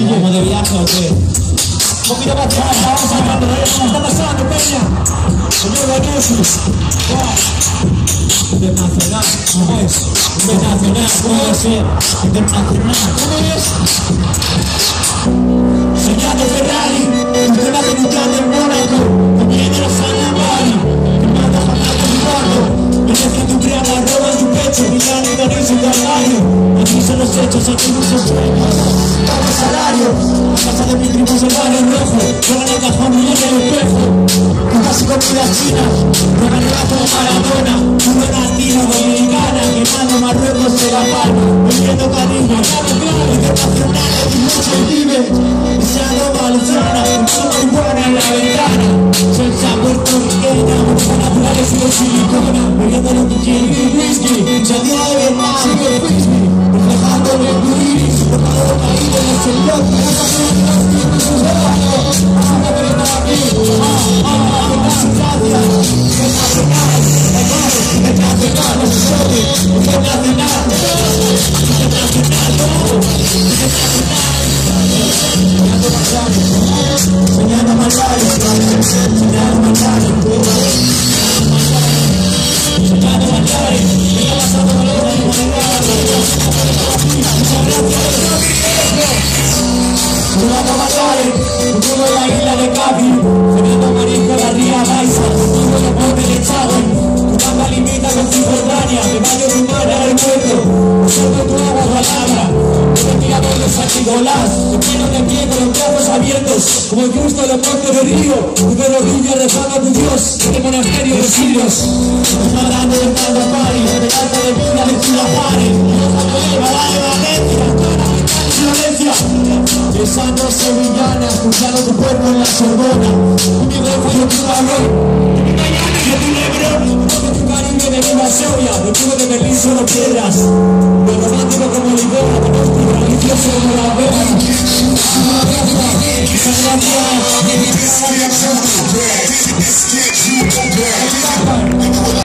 ¿Vamos de viaje o qué? Un poquito más atrás, vamos hablando de eso. ¿Qué está pasando, peña? Señor Bañoso. Internacional, ¿cómo es? Internacional, ¿cómo debe ser? Internacional, ¿cómo es? Señal de Ferrari, usted va a debutar del Mónaco, que viene la sangre Bari, que manda a matar con mi barro, me deja tu criada, roba en tu pecho, Milán y París y Calvario, aquí son los hechos, aquí no se sueños, pago salario, la casa de mi primo se va en rojo, juega en el cajón y en el espejo, con casi comida china, juega el gato de Maradona, una latina dominicana, quemando Marruecos de la palma, bebiendo cariño, claro, internacional, y mucho y vive, y se aroma Luciana, con marihuana en la ventana, salsa puertorriqueña, con naturales y de silicona, bebiendo lo que quiere y whisky, salida de Vietnam, sigue el whisky, reflejando el iris, tocado caído en el celular, soñando Malvare, soñando Malvare, soñando Malvare, me está pasando valor de soñando Malvare, futuro de la isla de Capi, soñando Marisco la Ría Baiza, futuro de Ponte de Chávez, tu cama limita con Cisjordania, me baño tu mano al hueco, suelto tu agua palabra, tirador de Santicolás, te quiero de pie con los brazos abiertos, como el Cristo de Monte de Río, tu pelo brilla rezando a tu Dios, este monasterio de sirios, más grande del Caldo Pari, de alta de vida de Chilapare, de Valencia, Florencia, besando sevillana, escuchando tu cuerpo en la Sorbona, mi dejo y tu cabrón, mi Miami y tu Lebrón, de tu Caribe de mi Varsovia, de tubo de Berlín solo piedras, de romántico como Lisboa, de nuestro religioso como la Vega, muchas gracias.